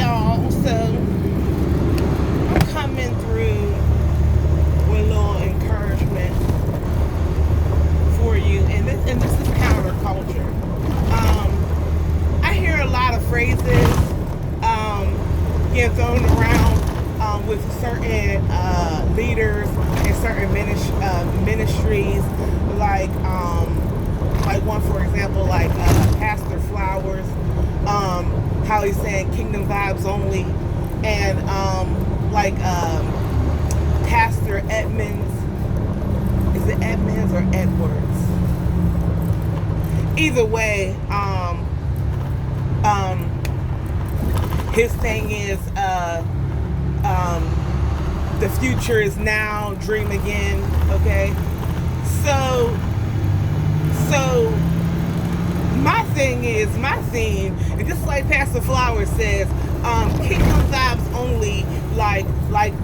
y'all. So I'm coming through with a little encouragement for you, and this is counterculture. I hear a lot of phrases getting thrown around with certain leaders and certain ministries, like one for example, like Pastor Flowers, how he's saying kingdom vibes only, and Pastor Edmonds. Is it Edmonds or Edwards? Either way, his thing is the future is now, dream again. Okay, so my thing is, my theme, and just like Pastor Flowers says, kingdom vibes only, like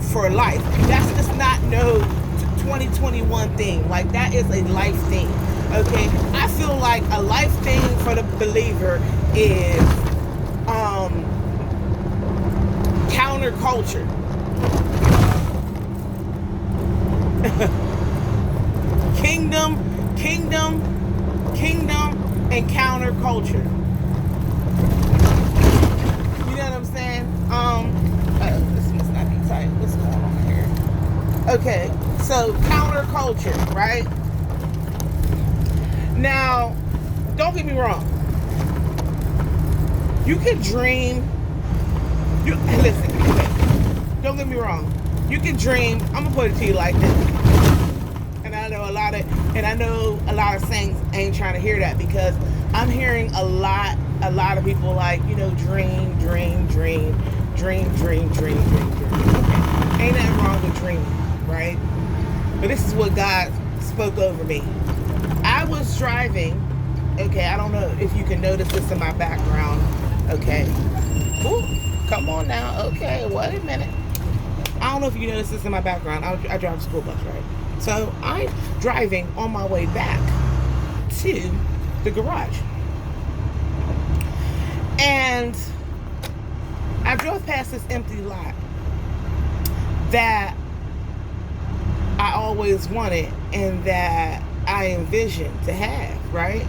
for life. That's just not no 2021 thing. Like, that is a life thing. Okay, I feel like a life thing for the believer is counterculture. kingdom, and counterculture. You know what I'm saying? This must not be tight. What's going on here? Okay, so counterculture, right? Now, don't get me wrong. You can dream. Listen. Don't get me wrong. You can dream. I'm gonna put it to you like this. And I know a lot of saints ain't trying to hear that, because I'm hearing a lot of people like, dream. Okay. Ain't nothing wrong with dreaming, right? But this is what God spoke over me. I was driving. Okay, I don't know if you can notice this in my background. Okay. Ooh, come on now. Okay, wait a minute. I don't know if you notice this in my background. I drive a school bus, right? So I'm driving on my way back to the garage. And I drove past this empty lot that I always wanted and that I envisioned to have, right?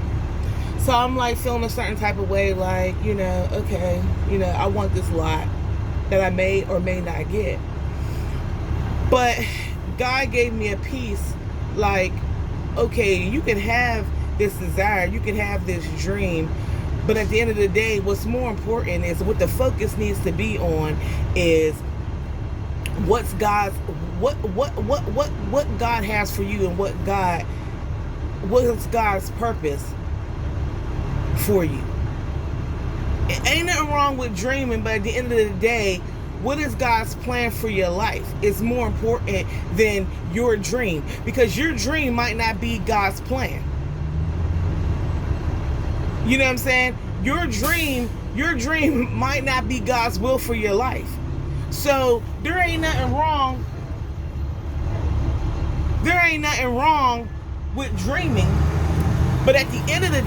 So I'm like feeling a certain type of way, like, okay, I want this lot that I may or may not get. But God gave me a peace, like, okay, you can have this desire, you can have this dream, but at the end of the day, what's more important is what the focus needs to be on is what's God's what God has for you, and what is God's purpose for you. Ain't nothing wrong with dreaming, but at the end of the day, what is God's plan for your life is more important than your dream, because your dream might not be God's plan. You know what I'm saying? Your dream might not be God's will for your life. So there ain't nothing wrong with dreaming, but at the end of the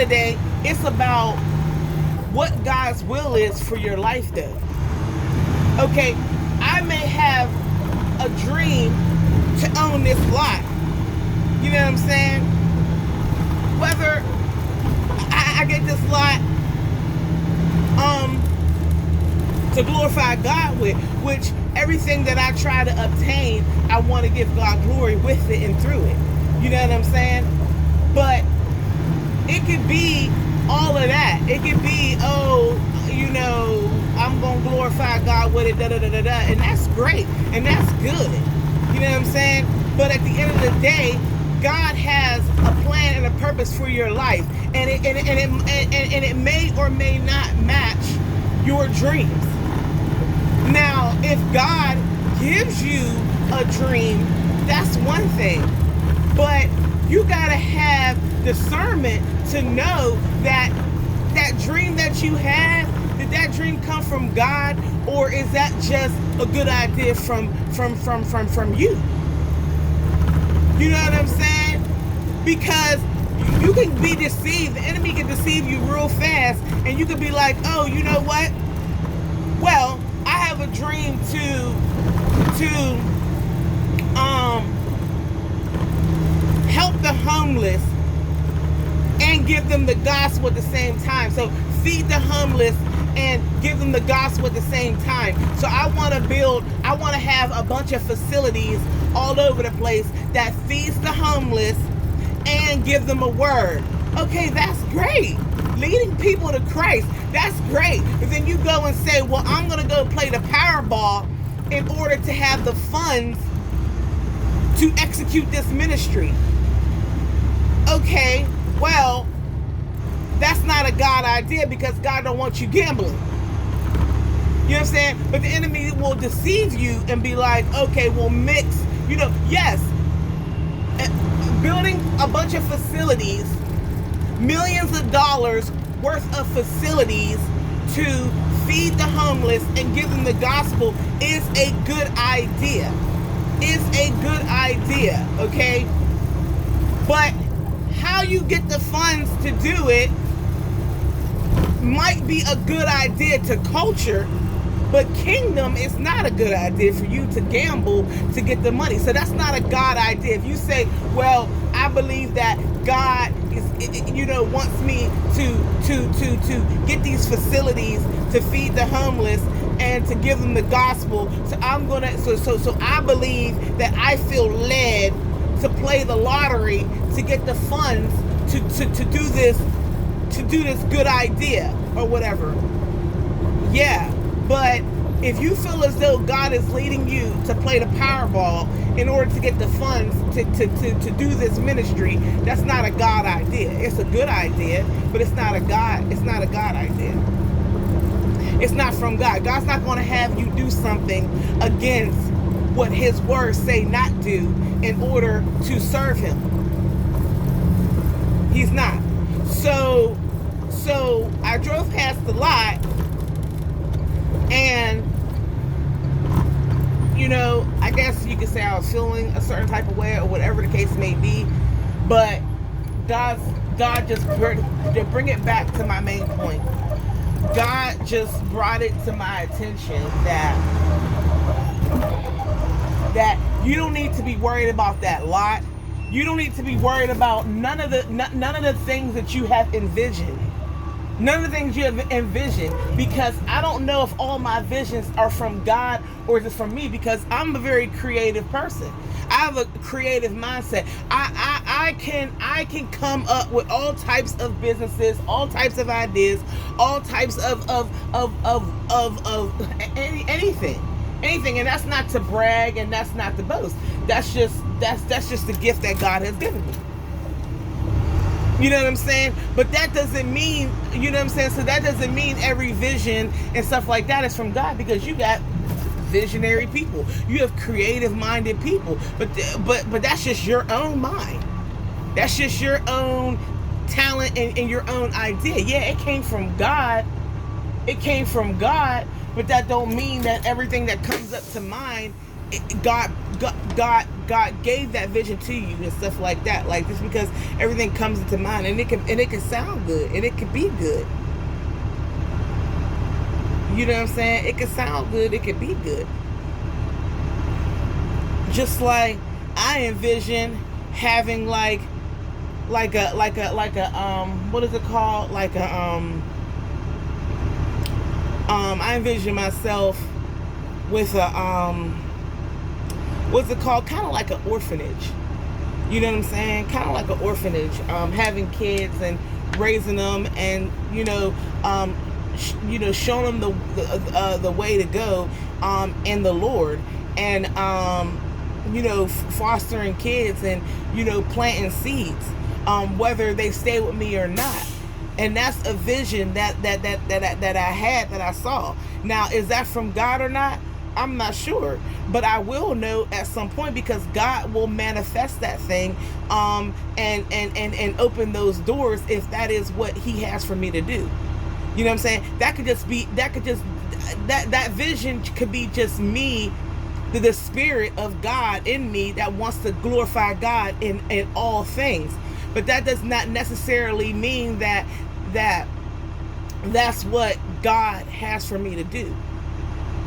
day, it's about what God's will is for your life, though. Okay, I may have a dream to own this lot. You know what I'm saying? Whether I get this lot to glorify God with, which everything that I try to obtain, I want to give God glory with it and through it. You know what I'm saying? But it could be all of that. It could be, I'm going to glorify God with it, da-da-da-da-da. And that's great. And that's good. You know what I'm saying? But at the end of the day, God has a plan and a purpose for your life. And it may or may not match your dreams. Now, if God gives you a dream, that's one thing. But you got to have discernment to know that dream that you have, did that dream come from God, or is that just a good idea from you? You know what I'm saying? Because you You can be deceived. The enemy can deceive you real fast, and you can be like, oh, you know what? Well, I have a dream to help the homeless and give them the gospel at the same time. So feed the homeless and give them the gospel at the same time. So I want to have a bunch of facilities all over the place that feeds the homeless and give them a word. Okay, that's great. Leading people to Christ, that's great. But then you go and say, well, I'm going to go play the Powerball in order to have the funds to execute this ministry. Okay, well, that's not a God idea, because God don't want you gambling. You know what I'm saying? But the enemy will deceive you and be like, okay, we'll mix, yes, building a bunch of facilities, millions of dollars worth of facilities to feed the homeless and give them the gospel is a good idea. Okay? But how you get the funds to do it might be a good idea to culture, but kingdom is not a good idea for you to gamble to get the money. So that's not a God idea. If you say, well, I believe that God is, wants me to get these facilities to feed the homeless and to give them the gospel, so I believe that I feel led to play the lottery to get the funds to do this good idea or whatever. Yeah, but if you feel as though God is leading you to play the Powerball in order to get the funds to do this ministry, that's not a God idea. It's a good idea, but it's not a God idea. It's not from God. God's not going to have you do something against what his words say not do in order to serve him. He's not. So I drove past the lot, and I guess you could say I was feeling a certain type of way or whatever the case may be, but God just to bring it back to my main point. God just brought it to my attention that you don't need to be worried about that lot. You don't need to be worried about none of the things that you have envisioned. None of the things you have envisioned, because I don't know if all my visions are from God or is it from me, because I'm a very creative person. I have a creative mindset. I can come up with all types of businesses, all types of ideas, all types of anything, and that's not to brag and that's not to boast. That's just the gift that God has given me. You know what I'm saying? But that doesn't mean, you know what I'm saying? So that doesn't mean every vision and stuff like that is from God, because you got visionary people. You have creative-minded people. But that's just your own mind. That's just your own talent and your own idea. Yeah, it came from God. It came from God, but that don't mean that everything that comes up to mind, God gave that vision to you and stuff like that. Like, just because everything comes into mind, and it can sound good and it can be good. You know what I'm saying? It can sound good, it can be good. Just like I envision having like a what is it called? I envision myself with a what's it called? Kind of like an orphanage. You know what I'm saying? Kind of like an orphanage. Having kids and raising them, and showing them the way to go in the Lord, and fostering kids and planting seeds, whether they stay with me or not. And that's a vision that I had, that I saw. Now, is that from God or not? I'm not sure, but I will know at some point, because God will manifest that thing, and open those doors if that is what He has for me to do. You know what I'm saying? That vision could be just me, the Spirit of God in me that wants to glorify God in all things. But that does not necessarily mean that's what God has for me to do.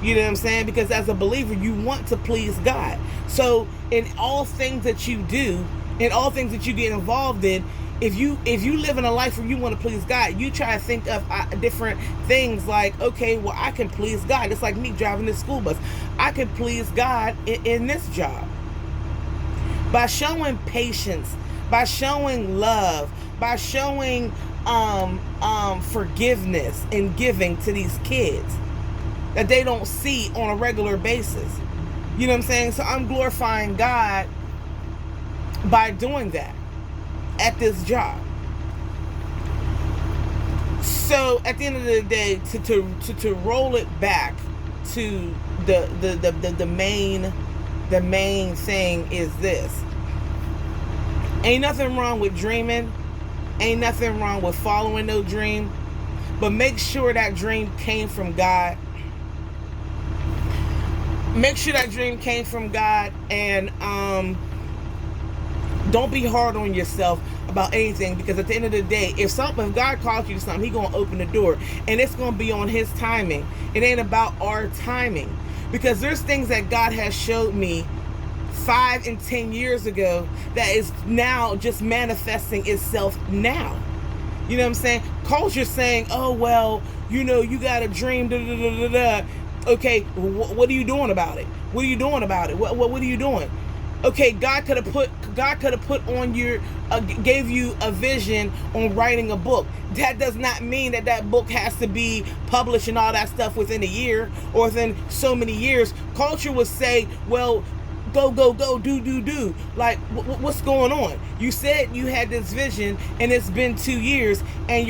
You know what I'm saying? Because as a believer, you want to please God. So in all things that you do, in all things that you get involved in, if you live in a life where you want to please God, you try to think of different things like, okay, well, I can please God. It's like me driving this school bus. I can please God in this job by showing patience, by showing love, by showing forgiveness and giving to these kids that they don't see on a regular basis. You know what I'm saying? So I'm glorifying God by doing that at this job. So at the end of the day, to roll it back to the main thing is this. Ain't nothing wrong with dreaming. Ain't nothing wrong with following no dream. But make sure that dream came from God. Make sure that dream came from God, and don't be hard on yourself about anything, because at the end of the day, if God calls you to something, He's gonna open the door, and it's gonna be on His timing. It ain't about our timing, because there's things that God has showed me 5 and 10 years ago that is now just manifesting itself now. You know what I'm saying? Culture saying, oh well, you know, you got a dream, da da da da da. Okay, what are you doing about it? What are you doing about it? What are you doing? Okay, God could have put on your gave you a vision on writing a book. That does not mean that book has to be published and all that stuff within a year or within so many years. Culture would say, well, go, do. Like, what's going on? You said you had this vision, and it's been 2 years, and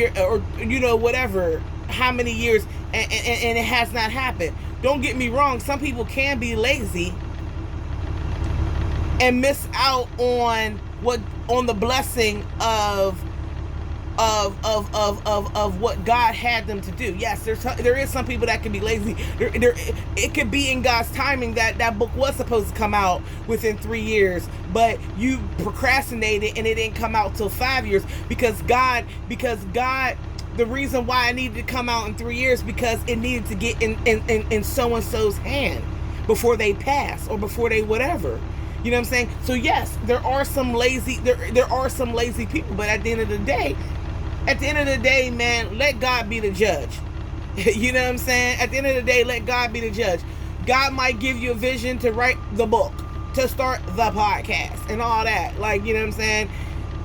whatever, how many years, and it has not happened. Don't get me wrong. Some people can be lazy and miss out on the blessing of what God had them to do. Yes, there is some people that can be lazy. It could be in God's timing that book was supposed to come out within 3 years, but you procrastinated and it didn't come out till 5 years because God. The reason why it needed to come out in 3 years because it needed to get in so and so's hand before they pass or before they whatever. You know what I'm saying? So yes, there are some lazy people, but at the end of the day, man, let God be the judge. You know what I'm saying? At the end of the day, let God be the judge. God might give you a vision to write the book, to start the podcast and all that. Like, you know what I'm saying?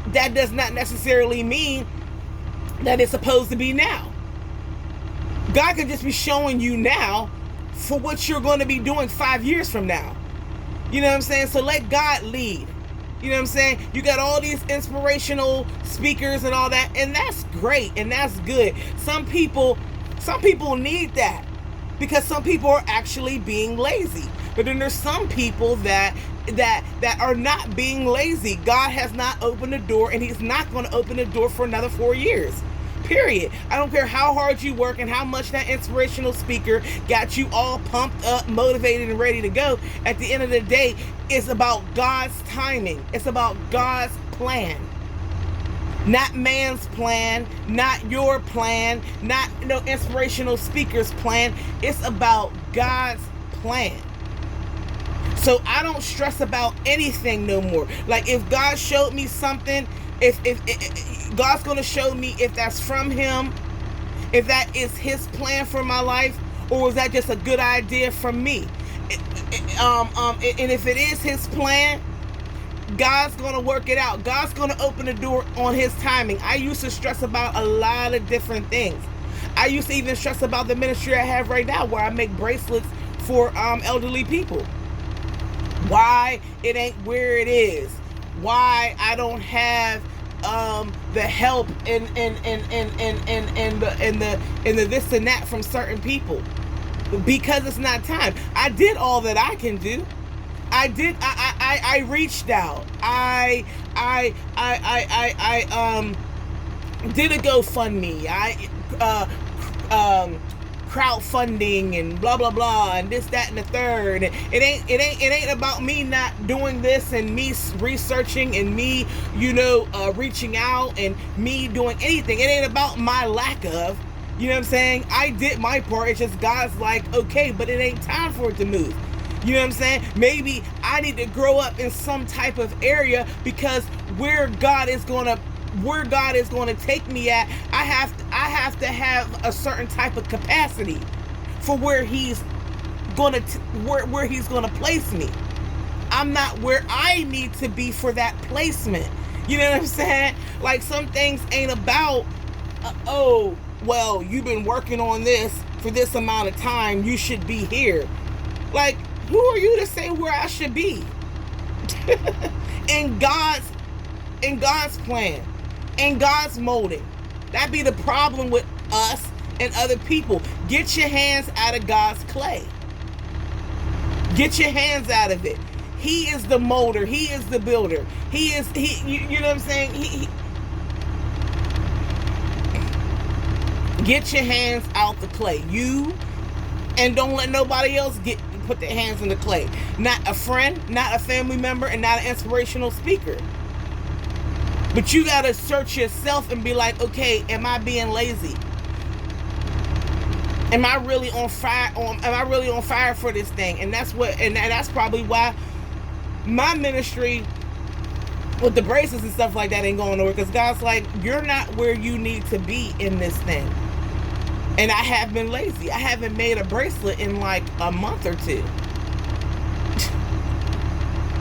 That does not necessarily mean that it's supposed to be now. God could just be showing you now for what you're going to be doing 5 years from now. You know what I'm saying? So let God lead. You know what I'm saying? You got all these inspirational speakers and all that, and that's great and that's good. Some people need that because some people are actually being lazy. But then there's some people that are not being lazy. God has not opened the door, and He's not going to open the door for another 4 years. Period. I don't care how hard you work and how much that inspirational speaker got you all pumped up, motivated, and ready to go. At the end of the day, it's about God's timing. It's about God's plan. Not man's plan, not your plan, not no inspirational speaker's plan. It's about God's plan. So I don't stress about anything no more. Like if God showed me something, if God's going to show me if that's from Him, if that is His plan for my life, or is that just a good idea from me? And if it is His plan, God's going to work it out. God's going to open the door on His timing. I used to stress about a lot of different things. I used to even stress about the ministry I have right now, where I make bracelets for elderly people. Why it ain't where it is. Why I don't have the help and the this and that from certain people, because it's not time. I did all that I can do. I reached out. I did a GoFundMe. I crowdfunding and blah blah blah and this, that, and the third. And it ain't about me not doing this and me researching and me, reaching out and me doing anything. It ain't about my lack of. You know what I'm saying? I did my part. It's just God's like, okay, but it ain't time for it to move. You know what I'm saying? Maybe I need to grow up in some type of area, because where God is going to take me at, I have to have a certain type of capacity for where he's going to place me. I'm not where I need to be for that placement. You know what I'm saying? Like, some things ain't about oh, well, you've been working on this for this amount of time, you should be here. Like, who are you to say where I should be? in God's plan, in God's molding. That be the problem with us and other people. Get your hands out of God's clay. Get your hands out of it. He is the molder. He is the builder. You know what I'm saying? Get your hands out the clay. And don't let nobody else put their hands in the clay. Not a friend, not a family member, and not an inspirational speaker. But you gotta search yourself and be like, okay, am I being lazy? Am I really on fire? Am I really on fire for this thing? And that's probably why my ministry with the braces and stuff like that ain't going nowhere, because God's like, you're not where you need to be in this thing. And I have been lazy. I haven't made a bracelet in like a month or two.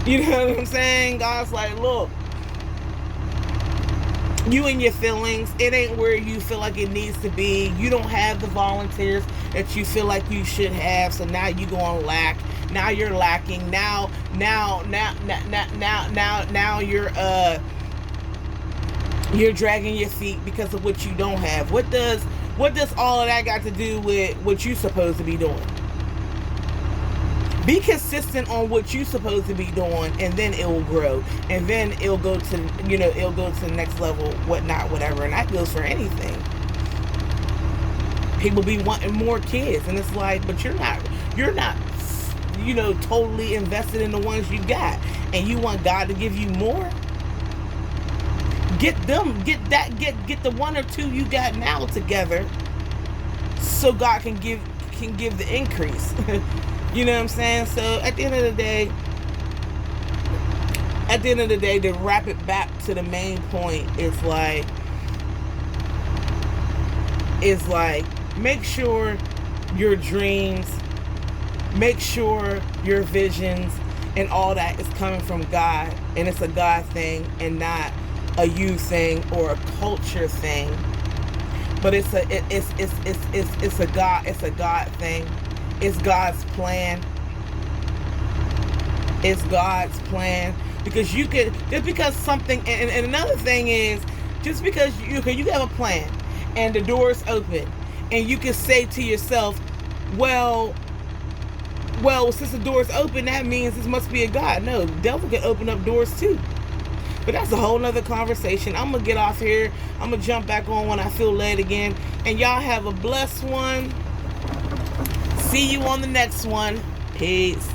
You know what I'm saying? God's like, look, you and your feelings, it ain't where you feel like it needs to be. You don't have the volunteers that you feel like you should have, so now you're going to lack. Now you're lacking. Now you're dragging your feet because of what you don't have. What does all of that got to do with what you're supposed to be doing? Be consistent on what you're supposed to be doing, and then it will grow, and then it'll go to the next level, whatnot, whatever. And that goes for anything. People be wanting more kids, and it's like, but you're not totally invested in the ones you got, and you want God to give you more. Get the one or two you got now together, so God can give the increase. You know what I'm saying? So at the end of the day, to wrap it back to the main point, it's like make sure your dreams, make sure your visions and all that is coming from God, and it's a God thing and not a you thing or a culture thing. But it's a God thing. It's God's plan. It's God's plan. Because you could, just because something, and another thing is, just because you have a plan and the door's open, and you can say to yourself, well, since the door's open, that means this must be a God. No, the devil can open up doors too. But that's a whole nother conversation. I'm going to get off here. I'm going to jump back on when I feel led again. And y'all have a blessed one. See you on the next one. Peace.